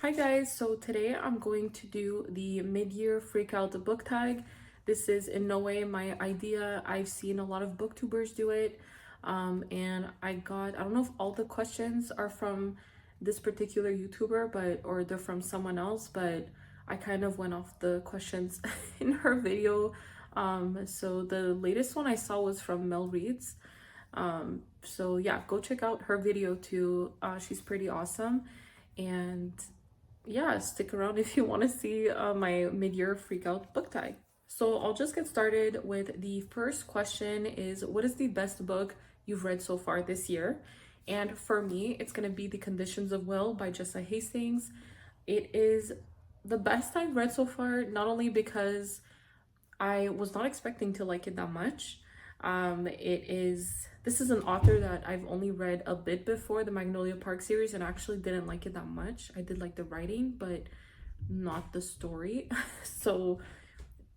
Hi guys, so today I'm going to do the mid-year freak out book tag. This is in no way my idea. I've seen a lot of booktubers do it, and I don't know if all the questions are from this particular YouTuber, or they're from someone else, but I kind of went off the questions in her video. So the latest one I saw was from Mel Reed's. So yeah, go check out her video too. She's pretty awesome. And yeah, stick around if you want to see my mid-year freak out book tag. So I'll just get started with the first question is, what is the best book you've read so far this year? And for me, it's going to be The Conditions of Will by Jessa Hastings. It is the best I've read so far, not only because I was not expecting to like it that much. This is an author that I've only read a bit before, the Magnolia Park series, and actually didn't like it that much. I did like the writing, but not the story. So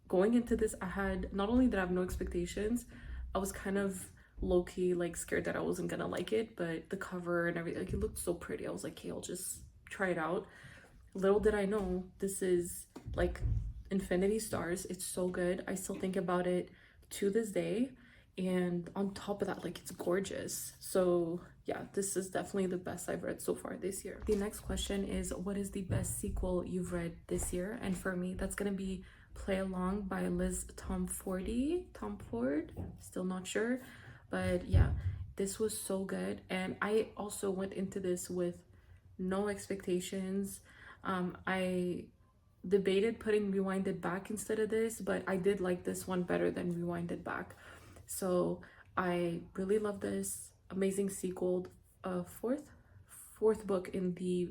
going into this, I had, not only did I have no expectations, I was kind of low-key like scared that I wasn't gonna like it, but the cover and everything, like, it looked so pretty. I was like, hey, I'll just try it out. Little did I know, this is like Infinity Stars. It's so good. I still think about it to this day, and on top of that, like, it's gorgeous. So yeah, this is definitely the best I've read so far this year. The next question is, what is the best sequel you've read this year? And for me, that's gonna be Play Along by Liz Tomforde, still not sure, but yeah, this was so good. And I also went into this with no expectations. I debated putting Rewinded Back instead of this, but I did like this one better than Rewinded Back. So I really love this amazing sequel, fourth book in the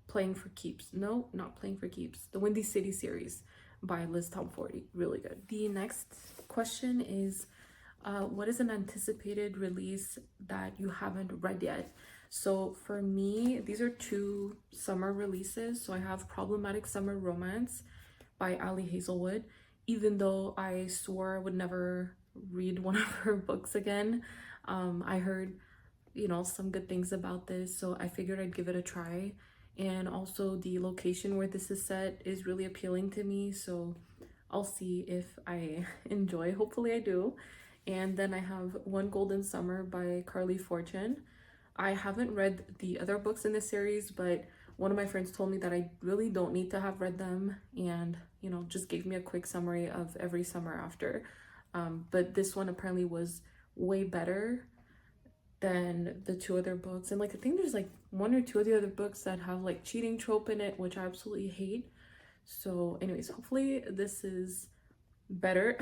Playing for Keeps. No, not Playing for Keeps. The Windy City series by Liz Tomforde. Really good. The next question is, what is an anticipated release that you haven't read yet? So for me, these are two summer releases. So I have Problematic Summer Romance by Hazelwood. Even though I swore I would never read one of her books again, I heard, some good things about this, so I figured I'd give it a try. And also the location where this is set is really appealing to me, so I'll see if I enjoy. Hopefully I do. And then I have One Golden Summer by Carly Fortune. I haven't read the other books in this series, but one of my friends told me that I really don't need to have read them, and just gave me a quick summary of every summer after. But this one apparently was way better than the two other books. And like, I think there's like one or two of the other books that have like cheating trope in it, which I absolutely hate. So anyways, hopefully this is better.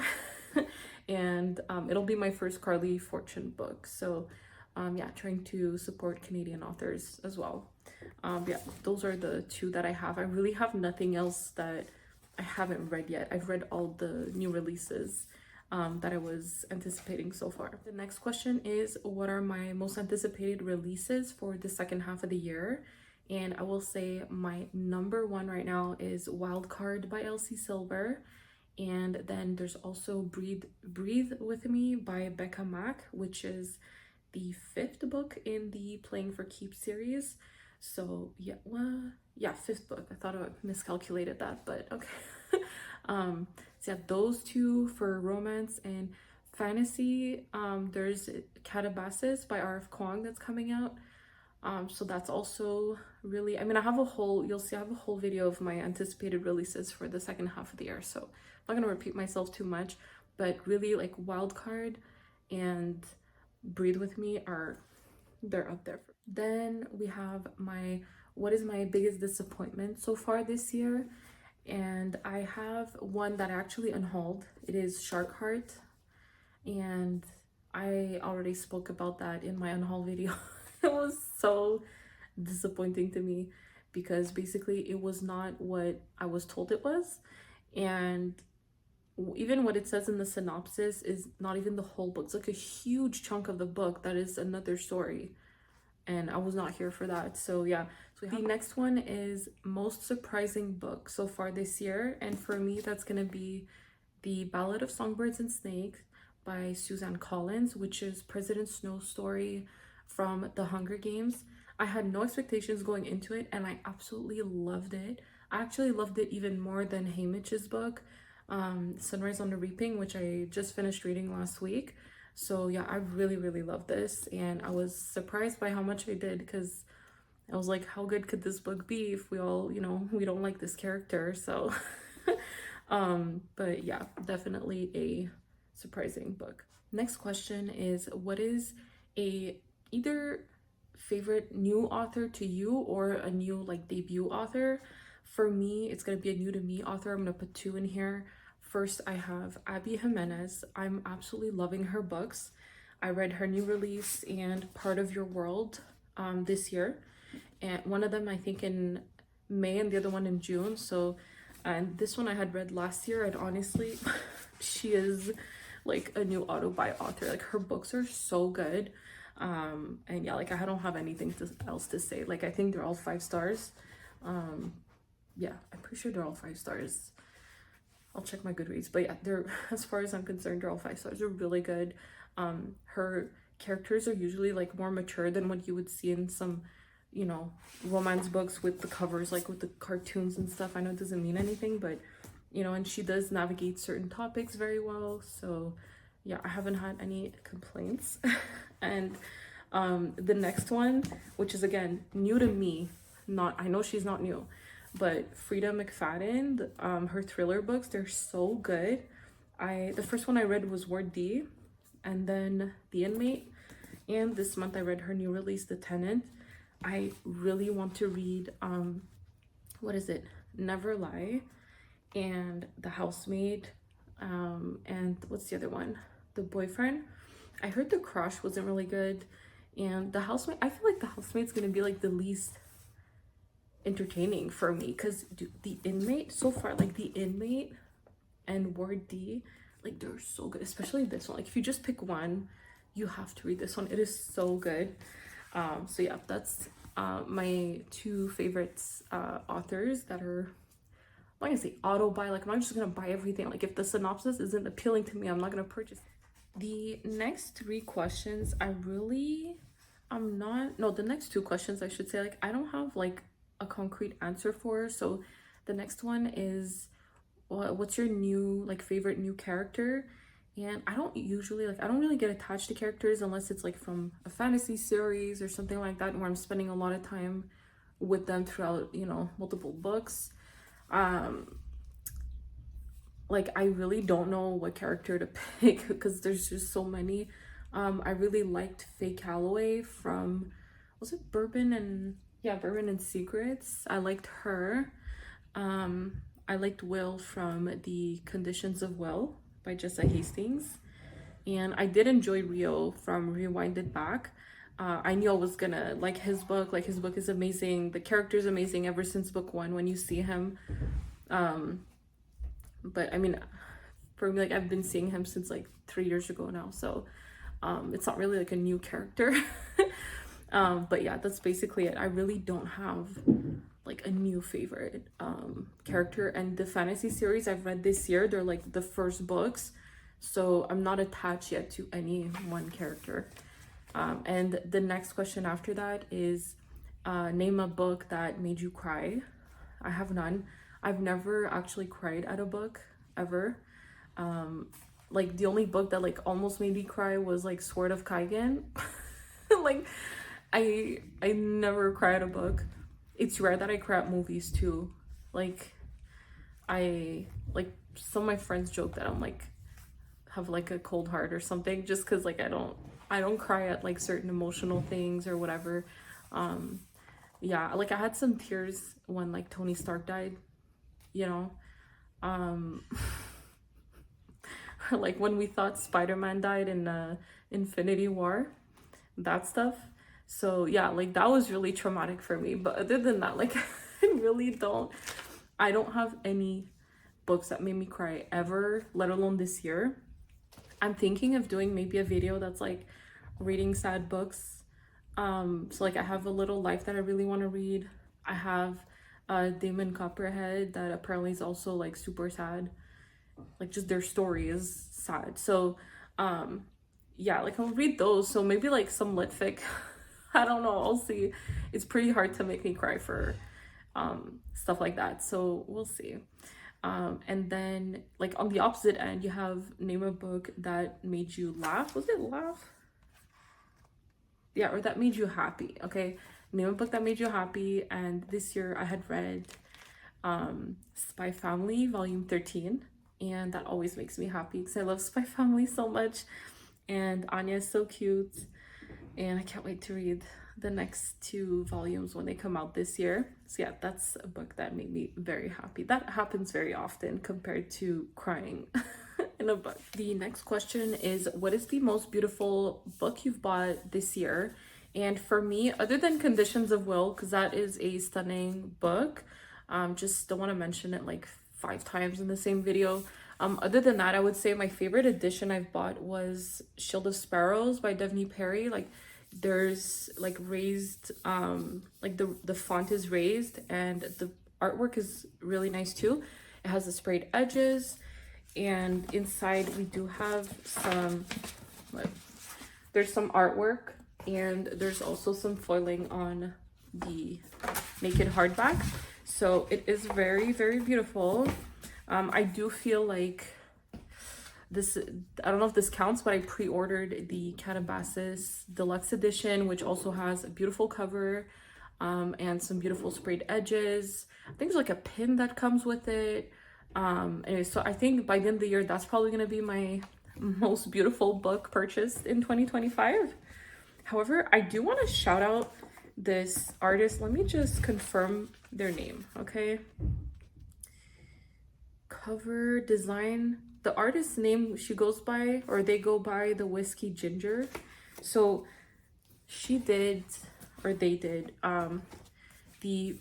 And it'll be my first Carly Fortune book, so yeah, trying to support Canadian authors as well. Yeah, those are the two that I have. I really have nothing else that I haven't read yet. I've read all the new releases that I was anticipating so far. The next question is, what are my most anticipated releases for the second half of the year? And I will say my number one right now is Wildcard by Elsie Silver. And then there's also Breathe With Me by Becca Mack, which is the fifth book in the Playing for Keeps series. So yeah, well, yeah, fifth book. I thought I miscalculated that, but okay. So yeah, those two for romance. And fantasy, there's Catabasis by R.F. Kuang that's coming out. So that's also really, I mean, you'll see I have a whole video of my anticipated releases for the second half of the year, so I'm not gonna repeat myself too much, but really, like, Wildcard and Breathe With Me they're up there. Then we have what is my biggest disappointment so far this year, and I have one that I actually unhauled. It is Shark Heart, and I already spoke about that in my unhaul video. It was so disappointing to me because basically it was not what I was told it was, and even what it says in the synopsis is not even the whole book. It's like a huge chunk of the book that is another story, and I was not here for that. So yeah, so the next one is most surprising book so far this year, and for me that's gonna be The Ballad of Songbirds and Snakes by Suzanne Collins, which is President Snow's story from the Hunger Games. I had no expectations going into it, and I absolutely loved it. I actually loved it even more than Hamish's book, Sunrise on the Reaping, which I just finished reading last week. So yeah, I really, really loved this, and I was surprised by how much I did, because I was like, how good could this book be if we all, you know, we don't like this character? So but yeah, definitely a surprising book. Next question is, what is a either favorite new author to you or a new like debut author? For me, it's gonna be a new to me author. I'm gonna put two in here. First, I have Abby Jimenez. I'm absolutely loving her books. I read her new release and Part of Your World this year, and one of them I think in May and the other one in June. So, and this one I had read last year, and honestly, she is like a new auto-buy author. Like, her books are so good. And yeah, like, I don't have anything else to say. Like, I think they're all 5 stars. Yeah, I'm pretty sure they're all 5 stars. I'll check my Goodreads, but yeah, they're, as far as I'm concerned, they're all 5 stars. They're really good. Her characters are usually like more mature than what you would see in some, you know, romance books with the covers, like with the cartoons and stuff. I know it doesn't mean anything, but you know, and she does navigate certain topics very well. So yeah, I haven't had any complaints. And the next one, which is again new to me, not, I know she's not new, but Freida McFadden, her thriller books, they're so good. The first one I read was Ward D, and then The Inmate, and this month I read her new release, The Tenant. I really want to read what is it, Never Lie, and The Housemaid, and what's the other one, The Boyfriend. I heard The Crush wasn't really good, and The Housemaid, I feel like The Housemaid's gonna be like the least entertaining for me, because The Inmate so far, like The Inmate and Ward D, like they're so good, especially this one. Like, if you just pick one, you have to read this one. It is so good. So yeah, that's my 2 favorites authors that are, I'm not gonna say auto buy, like I'm not just gonna buy everything. Like, if the synopsis isn't appealing to me, I'm not gonna purchase. The next 3 questions, the next 2 questions I should say, like I don't have like a concrete answer for. So the next one is, what's your new like favorite new character? And I don't really get attached to characters unless it's like from a fantasy series or something like that, where I'm spending a lot of time with them throughout, you know, multiple books. Like, I really don't know what character to pick because there's just so many. I really liked Faye Calloway from, was it Bourbon and Secrets? I liked her. I liked Will from The Conditions of Will by Jessa Hastings. And I did enjoy Rio from Rewinded Back. I knew I was gonna like his book. Like, his book is amazing. The character's amazing ever since book 1 when you see him. But I mean, for me, like, I've been seeing him since like 3 years ago now. So it's not really like a new character. But yeah, that's basically it. I really don't have like a new favorite character. And the fantasy series I've read this year, they're like the first books, so I'm not attached yet to any one character. And the next question after that is, name a book that made you cry. I have none. I've never actually cried at a book ever. Like, the only book that like almost made me cry was like Sword of Kaigen. Like, I never cry at a book. It's rare that I cry at movies too. Like, some of my friends joke that I'm like have like a cold heart or something, just because like I don't cry at like certain emotional things or whatever. Yeah, like I had some tears when like Tony Stark died, you know. Like when we thought Spider-Man died in Infinity War, that stuff. So yeah, like that was really traumatic for me. But other than that, like I don't have any books that made me cry ever, let alone this year. I'm thinking of doing maybe a video that's like reading sad books. So like I have A Little Life that I really want to read. I have Damon Copperhead that apparently is also like super sad. Like, just their story is sad. So yeah, like I'll read those. So maybe like some lit fic. I don't know, I'll see. It's pretty hard to make me cry for stuff like that, so we'll see. And then like on the opposite end, you have name a book that made you laugh. Was it laugh? Yeah, or that made you happy. Okay, name a book that made you happy. And this year I had read Spy Family volume 13, and that always makes me happy because I love Spy Family so much, and Anya is so cute, and I can't wait to read the next 2 volumes when they come out this year. So yeah, that's a book that made me very happy. That happens very often compared to crying in a book. The next question is, what is the most beautiful book you've bought this year? And for me, other than Conditions of Will, because that is a stunning book, just don't want to mention it like 5 times in the same video. Other than that, I would say my favorite edition I've bought was Shield of Sparrows by Devney Perry. Like, there's like raised, like the font is raised, and the artwork is really nice too. It has the sprayed edges, and inside we do have some, there's some artwork, and there's also some foiling on the naked hardback. So it is very, very beautiful. I do feel like this, I don't know if this counts, but I pre-ordered the Calabasas Deluxe Edition, which also has a beautiful cover and some beautiful sprayed edges. I think there's like a pin that comes with it. Anyway, so I think by the end of the year, that's probably going to be my most beautiful book purchased in 2025. However, I do want to shout out this artist. Let me just confirm their name, okay? Cover design. The artist's name, she goes by, or they go by, the Whiskey Ginger. So she did, or they did, the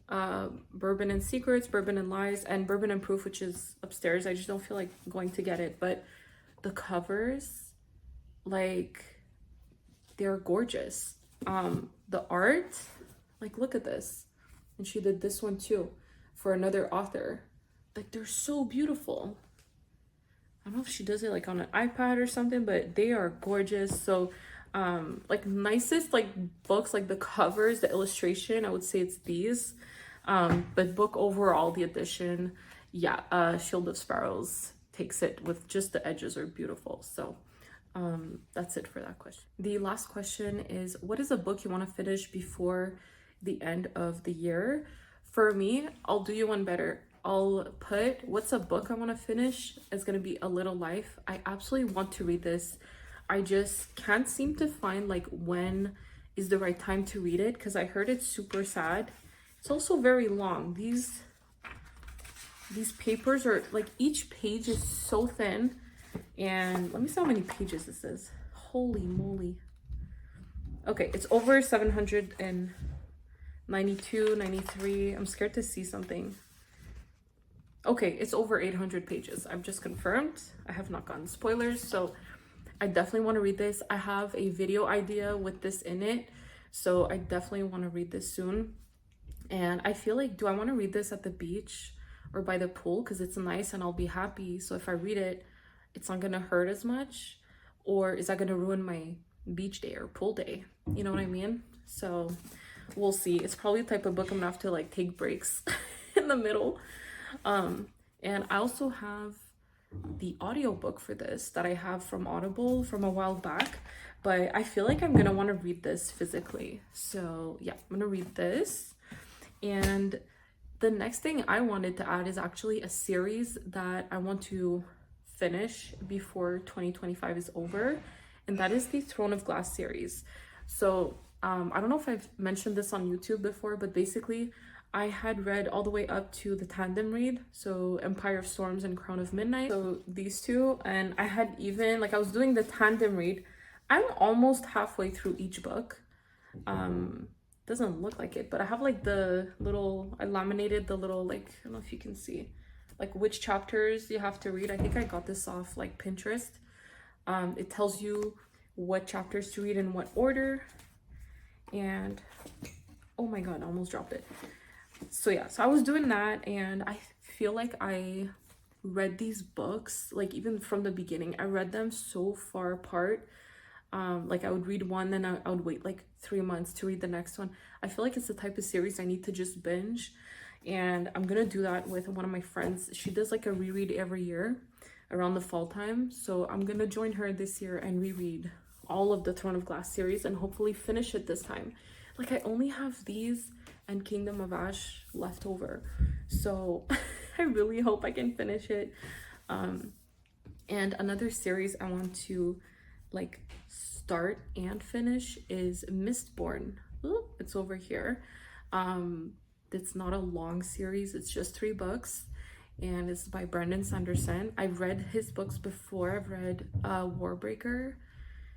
Bourbon and Secrets, Bourbon and Lies, and Bourbon and Proof, which is upstairs. I just don't feel like going to get it. But the covers, like, they're gorgeous. The art, like, look at this. And she did this one too for another author. Like, they're so beautiful. I don't know if she does it like on an iPad or something, but they are gorgeous. So like nicest like books, like the covers, the illustration, I would say it's these. But book overall, the edition, yeah, Shield of Sparrows takes it, with just the edges are beautiful. So that's it for that question. The last question is, what is a book you want to finish before the end of the year? For me, I'll do you one better. I'll put, what's a book I want to finish? It's going to be A Little Life. I absolutely want to read this. I just can't seem to find like when is the right time to read it, because I heard it's super sad. It's also very long. These papers are like, each page is so thin. And let me see how many pages this is. Holy moly. Okay, it's over 792, 93. I'm scared to see something. Okay, it's over 800 pages. I've just confirmed. I have not gotten spoilers, so I definitely want to read this. I have a video idea with this in it, so I definitely want to read this soon. And I feel like, do I want to read this at the beach or by the pool? Because it's nice and I'll be happy. So if I read it, it's not going to hurt as much. Or is that going to ruin my beach day or pool day? You know what I mean? So we'll see. It's probably the type of book I'm going to have to like take breaks in the middle. And I also have the audiobook for this that I have from Audible from a while back, but I feel like I'm gonna want to read this physically. So yeah, I'm gonna read this. And the next thing I wanted to add is actually a series that I want to finish before 2025 is over, and that is the Throne of Glass series. So I don't know if I've mentioned this on YouTube before, but basically I had read all the way up to the tandem read, so Empire of Storms and Crown of Midnight, so these two. And I had even, like, I was doing the tandem read. I'm almost halfway through each book. Doesn't look like it, but I have like the little, I laminated the little, like, I don't know if you can see, like which chapters you have to read. I think I got this off like Pinterest. It tells you what chapters to read in what order. And oh my god, I almost dropped it. So yeah, so I was doing that, and I feel like I read these books, like even from the beginning, I read them so far apart. Like I would read one, then I would wait like 3 months to read the next one. I feel like it's the type of series I need to just binge, and I'm gonna do that with one of my friends. She does like a reread every year around the fall time, so I'm gonna join her this year and reread all of the Throne of Glass series and hopefully finish it this time. Like I only have these and Kingdom of Ash left over, so I really hope I can finish it. And another series I want to like start and finish is Mistborn. Ooh, it's over here. It's not a long series, it's just 3 books, and it's by Brandon Sanderson. I've read his books before. I've read Warbreaker,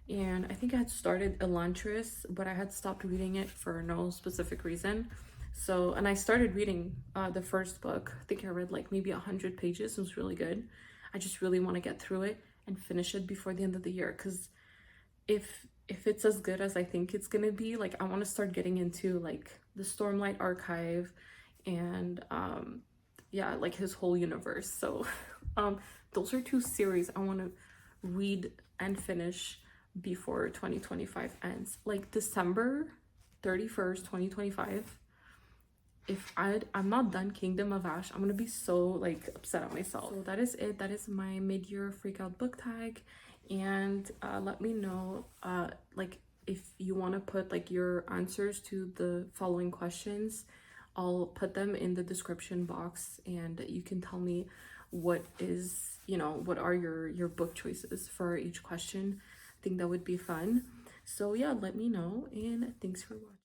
and I think I had started Elantris, but I had stopped reading it for no specific reason. So, and I started reading the first book. I think I read like maybe 100 pages. It was really good. I just really want to get through it and finish it before the end of the year, because if it's as good as I think it's gonna be, like I want to start getting into like the Stormlight Archive and yeah, like his whole universe. So those are 2 series I want to read and finish before 2025 ends, like December 31st 2025. If I'm not done Kingdom of Ash, I'm gonna be so like upset at myself. So that is it. That is my mid-year freak out book tag. And let me know like if you want to put like your answers to the following questions. I'll put them in the description box, and you can tell me what is, you know, what are your book choices for each question. I think that would be fun. So yeah, let me know, and thanks for watching.